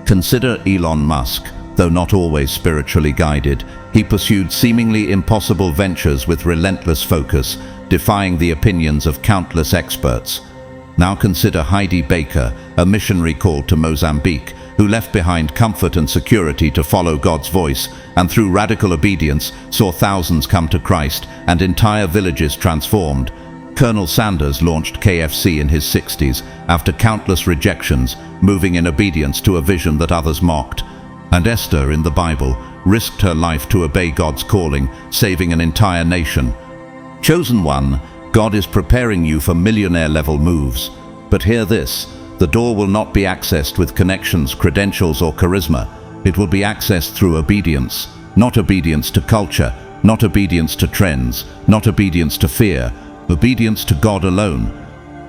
Consider Elon Musk. Though not always spiritually guided, he pursued seemingly impossible ventures with relentless focus, defying the opinions of countless experts. Now consider Heidi Baker, a missionary called to Mozambique, who left behind comfort and security to follow God's voice, and through radical obedience saw thousands come to Christ and entire villages transformed. Colonel Sanders launched KFC in his 60s after countless rejections, moving in obedience to a vision that others mocked. And Esther in the Bible risked her life to obey God's calling, saving an entire nation. Chosen one, God is preparing you for millionaire-level moves. But hear this, the door will not be accessed with connections, credentials, or charisma. It will be accessed through obedience. Not obedience to culture, not obedience to trends, not obedience to fear, obedience to God alone.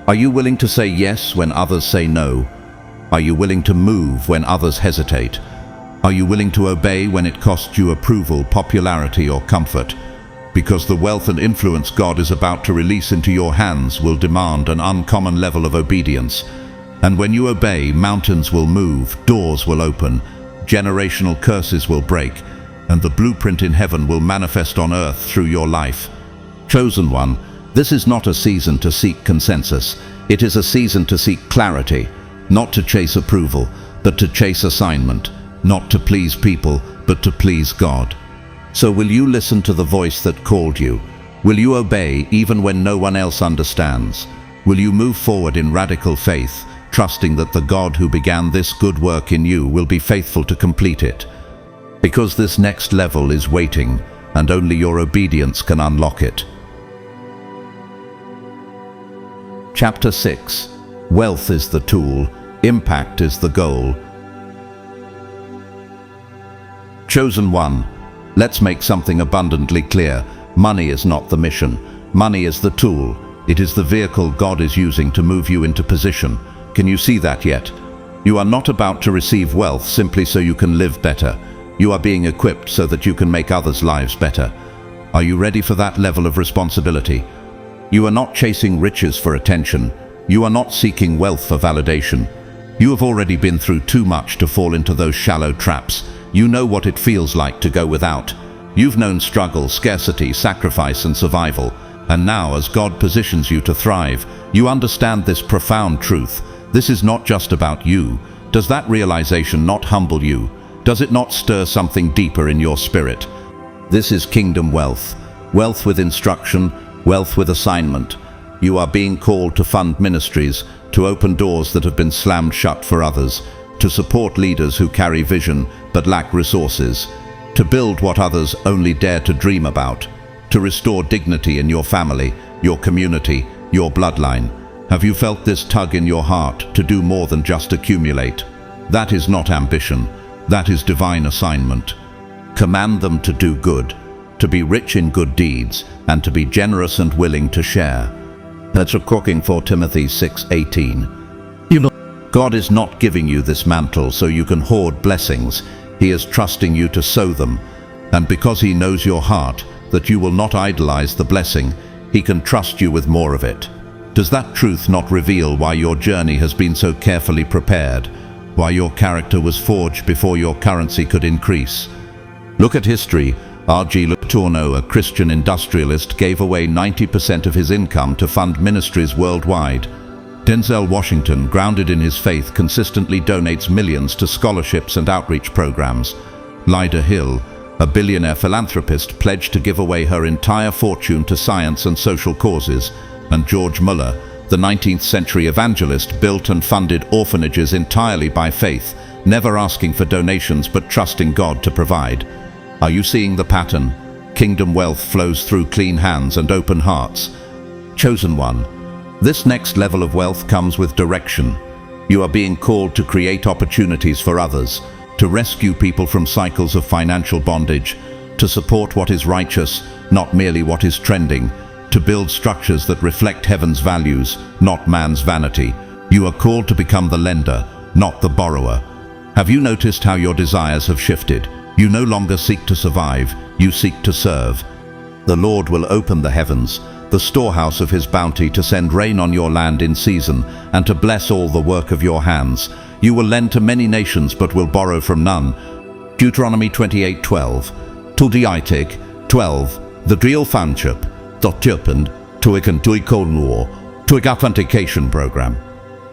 Are you willing to say yes when others say no? Are you willing to move when others hesitate? Are you willing to obey when it costs you approval, popularity, or comfort? Because the wealth and influence God is about to release into your hands will demand an uncommon level of obedience. And when you obey, mountains will move, doors will open, generational curses will break, and the blueprint in heaven will manifest on earth through your life. Chosen one, this is not a season to seek consensus. It is a season to seek clarity, not to chase approval, but to chase assignment, not to please people, but to please God. So will you listen to the voice that called you? Will you obey even when no one else understands? Will you move forward in radical faith, trusting that the God who began this good work in you will be faithful to complete it? Because this next level is waiting, and only your obedience can unlock it. Chapter 6. Wealth is the tool, impact is the goal. Chosen one, let's make something abundantly clear. Money is not the mission. Money is the tool. It is the vehicle God is using to move you into position. Can you see that yet? You are not about to receive wealth simply so you can live better. You are being equipped so that you can make others' lives better. Are you ready for that level of responsibility? You are not chasing riches for attention. You are not seeking wealth for validation. You have already been through too much to fall into those shallow traps. You know what it feels like to go without. You've known struggle, scarcity, sacrifice, and survival. And now, as God positions you to thrive, you understand this profound truth. This is not just about you. Does that realization not humble you? Does it not stir something deeper in your spirit? This is kingdom wealth. Wealth with instruction, wealth with assignment. You are being called to fund ministries, to open doors that have been slammed shut for others, to support leaders who carry vision but lack resources, to build what others only dare to dream about, to restore dignity in your family, your community, your bloodline. Have you felt this tug in your heart to do more than just accumulate? That is not ambition. That is divine assignment. Command them to do good, to be rich in good deeds, and to be generous and willing to share. That's according for Timothy 6:18. God is not giving you this mantle so you can hoard blessings. He is trusting you to sow them. And because He knows your heart, that you will not idolize the blessing, He can trust you with more of it. Does that truth not reveal why your journey has been so carefully prepared? Why your character was forged before your currency could increase? Look at history. R.G. Letourneau, a Christian industrialist, gave away 90% of his income to fund ministries worldwide. Denzel Washington, grounded in his faith, consistently donates millions to scholarships and outreach programs. Lyda Hill, a billionaire philanthropist, pledged to give away her entire fortune to science and social causes. And George Muller, the 19th century evangelist, built and funded orphanages entirely by faith, never asking for donations but trusting God to provide. Are you seeing the pattern? Kingdom wealth flows through clean hands and open hearts. Chosen one, this next level of wealth comes with direction. You are being called to create opportunities for others, to rescue people from cycles of financial bondage, to support what is righteous, not merely what is trending, to build structures that reflect heaven's values, not man's vanity. You are called to become the lender, not the borrower. Have you noticed how your desires have shifted? You no longer seek to survive, you seek to serve. The Lord will open the heavens, the storehouse of His bounty, to send rain on your land in season and to bless all the work of your hands. You will lend to many nations but will borrow from none. Deuteronomy 28:12. Tuldiaitig 12. The Driel Fanship. Dotjöpend, Tuikan Tuikonur, Tuik Authentication Program.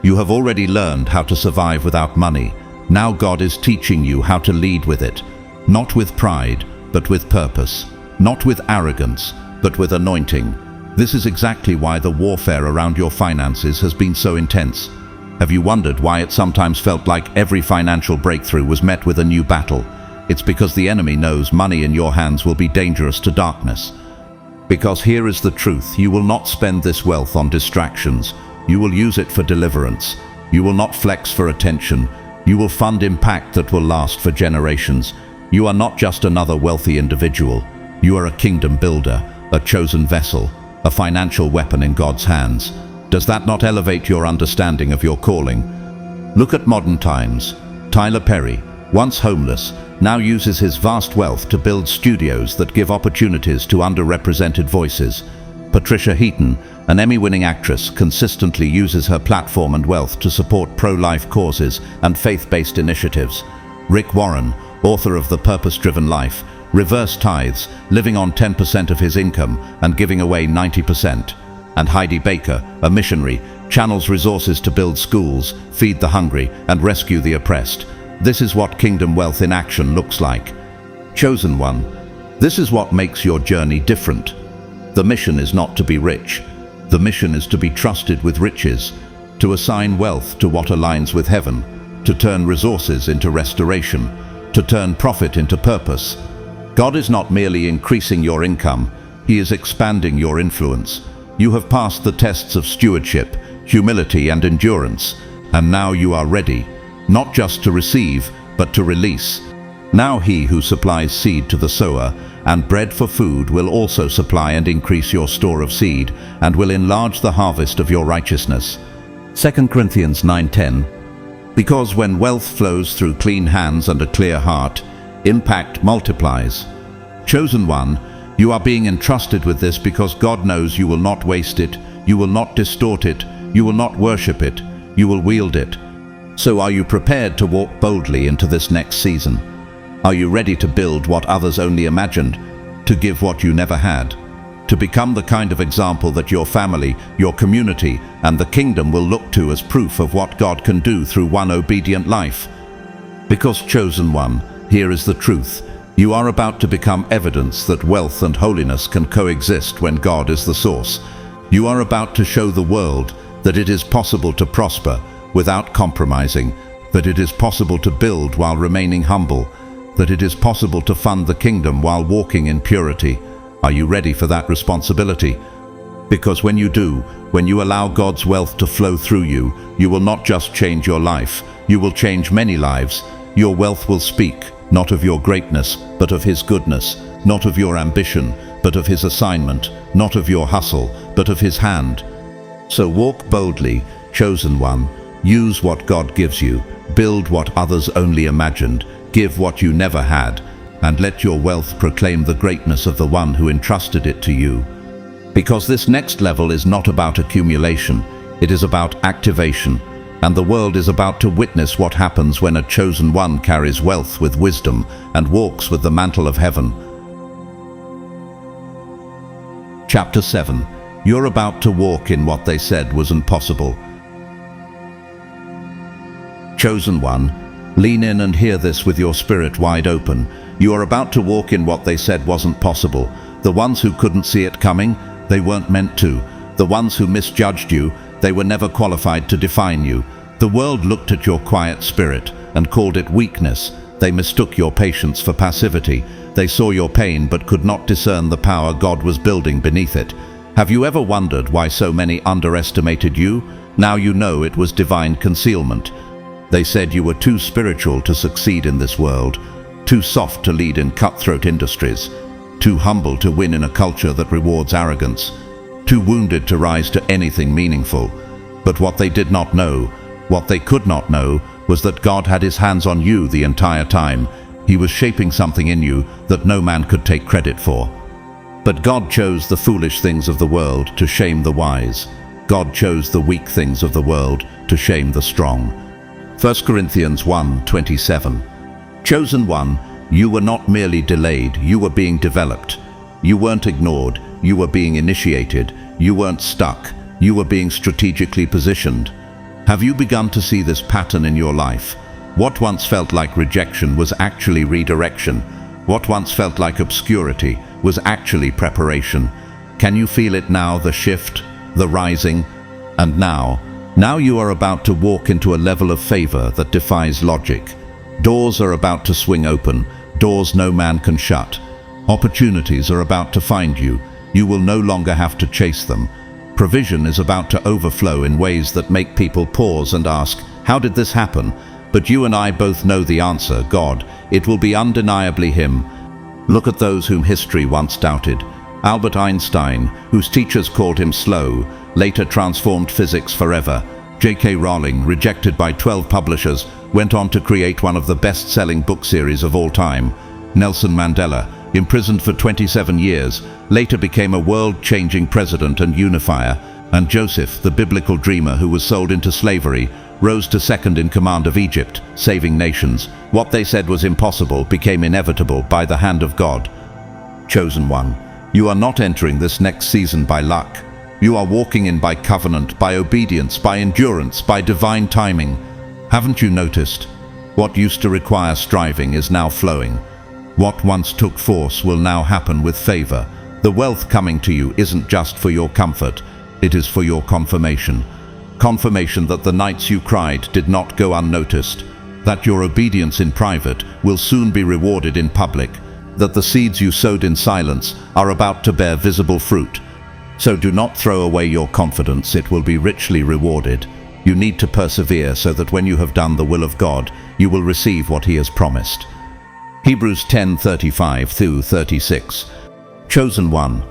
You have already learned how to survive without money. Now God is teaching you how to lead with it. Not with pride, but with purpose. Not with arrogance, but with anointing. This is exactly why the warfare around your finances has been so intense. Have you wondered why it sometimes felt like every financial breakthrough was met with a new battle? It's because the enemy knows money in your hands will be dangerous to darkness. Because here is the truth: you will not spend this wealth on distractions. You will use it for deliverance. You will not flex for attention. You will fund impact that will last for generations. You are not just another wealthy individual. You are a kingdom builder, a chosen vessel, a financial weapon in God's hands. Does that not elevate your understanding of your calling? Look at modern times. Tyler Perry, once homeless, now uses his vast wealth to build studios that give opportunities to underrepresented voices. Patricia Heaton, an Emmy-winning actress, consistently uses her platform and wealth to support pro-life causes and faith-based initiatives. Rick Warren, author of The Purpose-Driven Life, reversed tithes, living on 10% of his income and giving away 90%. And Heidi Baker, a missionary, channels resources to build schools, feed the hungry, and rescue the oppressed. This is what kingdom wealth in action looks like. Chosen one, this is what makes your journey different. The mission is not to be rich. The mission is to be trusted with riches, to assign wealth to what aligns with heaven, to turn resources into restoration, to turn profit into purpose. God is not merely increasing your income, He is expanding your influence. You have passed the tests of stewardship, humility, and endurance, and now you are ready, not just to receive, but to release. Now He who supplies seed to the sower and bread for food will also supply and increase your store of seed, and will enlarge the harvest of your righteousness. 2 Corinthians 9:10. Because when wealth flows through clean hands and a clear heart, impact multiplies. Chosen one, you are being entrusted with this because God knows you will not waste it, you will not distort it, you will not worship it, you will wield it. So are you prepared to walk boldly into this next season? Are you ready to build what others only imagined, to give what you never had, to become the kind of example that your family, your community, and the kingdom will look to as proof of what God can do through one obedient life? Because chosen one, here is the truth. You are about to become evidence that wealth and holiness can coexist when God is the source. You are about to show the world that it is possible to prosper without compromising, that it is possible to build while remaining humble, that it is possible to fund the kingdom while walking in purity. Are you ready for that responsibility? Because when you do, when you allow God's wealth to flow through you, you will not just change your life, you will change many lives. Your wealth will speak, not of your greatness, but of His goodness, not of your ambition, but of His assignment, not of your hustle, but of His hand. So walk boldly, chosen one. Use what God gives you, build what others only imagined, give what you never had, and let your wealth proclaim the greatness of the one who entrusted it to you. Because this next level is not about accumulation, it is about activation, and the world is about to witness what happens when a chosen one carries wealth with wisdom and walks with the mantle of heaven. Chapter 7. You're about to walk in what they said was impossible. Chosen one, lean in and hear this with your spirit wide open. You are about to walk in what they said wasn't possible. The ones who couldn't see it coming, they weren't meant to. The ones who misjudged you, they were never qualified to define you. The world looked at your quiet spirit and called it weakness. They mistook your patience for passivity. They saw your pain but could not discern the power God was building beneath it. Have you ever wondered why so many underestimated you? Now you know it was divine concealment. They said you were too spiritual to succeed in this world, too soft to lead in cutthroat industries, too humble to win in a culture that rewards arrogance, too wounded to rise to anything meaningful. But what they did not know, what they could not know, was that God had His hands on you the entire time. He was shaping something in you that no man could take credit for. But God chose the foolish things of the world to shame the wise. God chose the weak things of the world to shame the strong. 1 Corinthians 1:27. Chosen one, you were not merely delayed, you were being developed. You weren't ignored, you were being initiated. You weren't stuck, you were being strategically positioned. Have you begun to see this pattern in your life? What once felt like rejection was actually redirection. What once felt like obscurity was actually preparation. Can you feel it now, the shift, the rising? And now, Now you are about to walk into a level of favor that defies logic. Doors are about to swing open, doors no man can shut. Opportunities are about to find you. You will no longer have to chase them. Provision is about to overflow in ways that make people pause and ask, how did this happen? But you and I both know the answer, God. It will be undeniably Him. Look at those whom history once doubted. Albert Einstein, whose teachers called him slow, later transformed physics forever. J.K. Rowling, rejected by 12 publishers, went on to create one of the best-selling book series of all time. Nelson Mandela, imprisoned for 27 years, later became a world-changing president and unifier. And Joseph, the biblical dreamer who was sold into slavery, rose to second in command of Egypt, saving nations. What they said was impossible became inevitable by the hand of God. Chosen one, you are not entering this next season by luck. You are walking in by covenant, by obedience, by endurance, by divine timing. Haven't you noticed? What used to require striving is now flowing. What once took force will now happen with favor. The wealth coming to you isn't just for your comfort, it is for your confirmation. Confirmation that the nights you cried did not go unnoticed, that your obedience in private will soon be rewarded in public, that the seeds you sowed in silence are about to bear visible fruit. So do not throw away your confidence, it will be richly rewarded. You need to persevere so that when you have done the will of God, you will receive what He has promised. Hebrews 10:35-36. Chosen one,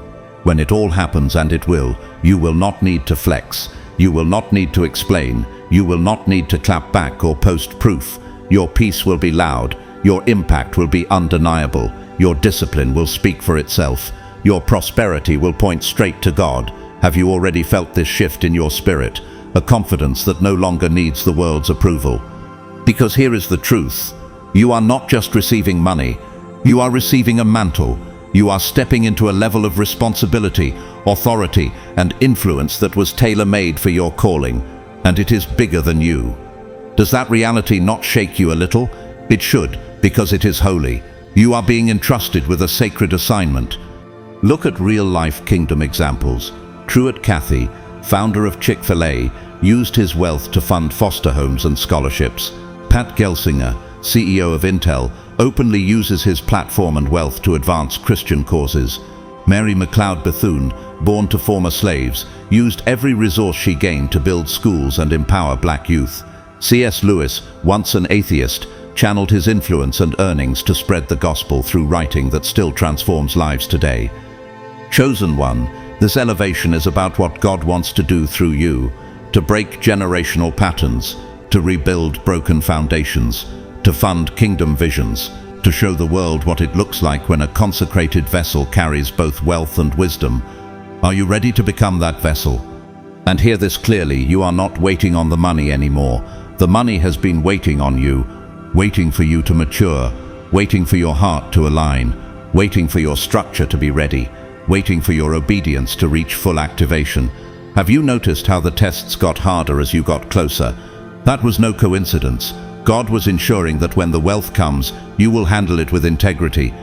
when it all happens, and it will, you will not need to flex. You will not need to explain. You will not need to clap back or post proof. Your peace will be loud. Your impact will be undeniable. Your discipline will speak for itself. Your prosperity will point straight to God. Have you already felt this shift in your spirit? A confidence that no longer needs the world's approval. Because here is the truth. You are not just receiving money. You are receiving a mantle. You are stepping into a level of responsibility, authority, and influence that was tailor-made for your calling, and it is bigger than you. Does that reality not shake you a little? It should, because it is holy. You are being entrusted with a sacred assignment. Look at real-life kingdom examples. Truett Cathy, founder of Chick-fil-A, used his wealth to fund foster homes and scholarships. Pat Gelsinger, CEO of Intel, openly uses his platform and wealth to advance Christian causes. Mary McLeod Bethune, born to former slaves, used every resource she gained to build schools and empower black youth. C.S. Lewis, once an atheist, channeled his influence and earnings to spread the gospel through writing that still transforms lives today. Chosen one, this elevation is about what God wants to do through you, to break generational patterns, to rebuild broken foundations, to fund kingdom visions, to show the world what it looks like when a consecrated vessel carries both wealth and wisdom. Are you ready to become that vessel? And hear this clearly, you are not waiting on the money anymore. The money has been waiting on you, waiting for you to mature, waiting for your heart to align, waiting for your structure to be ready, waiting for your obedience to reach full activation. Have you noticed how the tests got harder as you got closer? That was no coincidence. God was ensuring that when the wealth comes, you will handle it with integrity.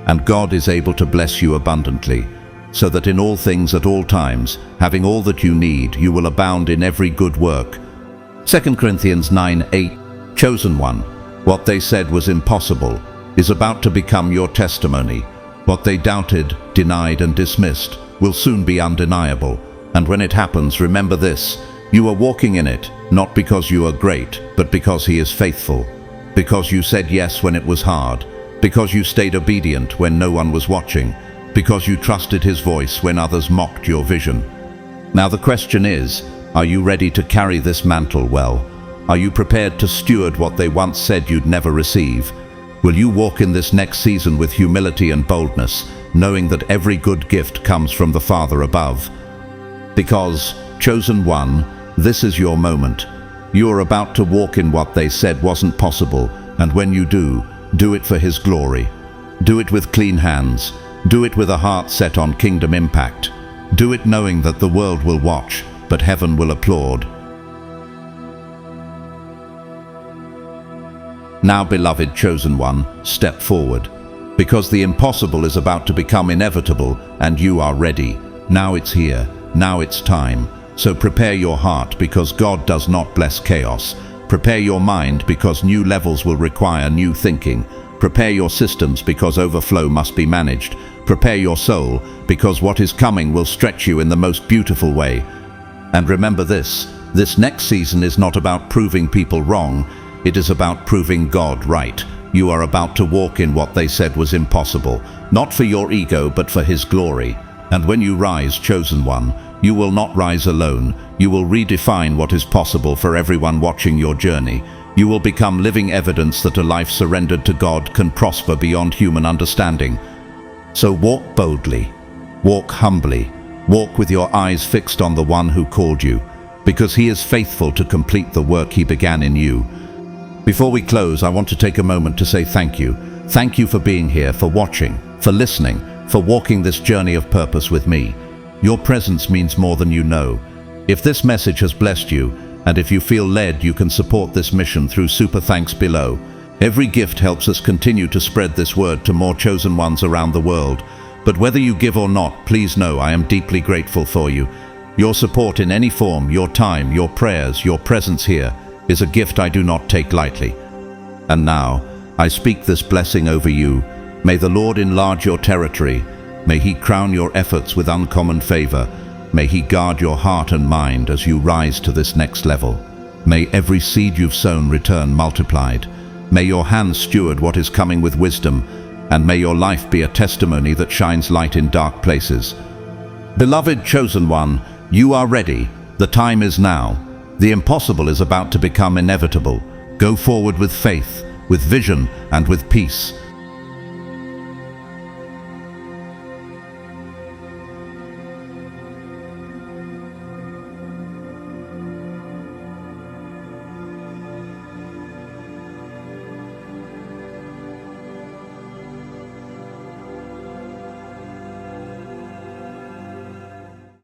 And God is able to bless you abundantly, so that in all things at all times, having all that you need, you will abound in every good work. 2 Corinthians 9:8. Chosen one, what they said was impossible is about to become your testimony. What they doubted, denied, and dismissed will soon be undeniable. And when it happens, remember this: you are walking in it, not because you are great, but because He is faithful. Because you said yes when it was hard. Because you stayed obedient when no one was watching. Because you trusted His voice when others mocked your vision. Now the question is, are you ready to carry this mantle well? Are you prepared to steward what they once said you'd never receive? Will you walk in this next season with humility and boldness, knowing that every good gift comes from the Father above? Because, chosen one, this is your moment. You are about to walk in what they said wasn't possible, and when you do it for His glory. Do it with clean hands. Do it with a heart set on kingdom impact. Do it knowing that the world will watch, but heaven will applaud. Now, beloved chosen one, step forward, because the impossible is about to become inevitable, and you are ready. Now it's here. Now it's time. So prepare your heart, because God does not bless chaos. Prepare your mind, because new levels will require new thinking. Prepare your systems, because overflow must be managed. Prepare your soul, because what is coming will stretch you in the most beautiful way. And remember this next season is not about proving people wrong, it is about proving God right. You are about to walk in what they said was impossible, not for your ego but for His glory. And when you rise, chosen one, you will not rise alone. You will redefine what is possible for everyone watching your journey. You will become living evidence that a life surrendered to God can prosper beyond human understanding. So walk boldly, walk humbly, walk with your eyes fixed on the one who called you, because He is faithful to complete the work He began in you. Before we close, I want to take a moment to say thank you. Thank you for being here, for watching, for listening, for walking this journey of purpose with me. Your presence means more than you know. If this message has blessed you, and if you feel led, you can support this mission through super thanks below. Every gift helps us continue to spread this word to more chosen ones around the world. But whether you give or not, please know I am deeply grateful for you. Your support in any form, your time, your prayers, your presence here, is a gift I do not take lightly. And now, I speak this blessing over you. May the Lord enlarge your territory. May He crown your efforts with uncommon favor. May He guard your heart and mind as you rise to this next level. May every seed you've sown return multiplied. May your hands steward what is coming with wisdom, and may your life be a testimony that shines light in dark places. Beloved chosen one, you are ready. The time is now. The impossible is about to become inevitable. Go forward with faith, with vision, and with peace.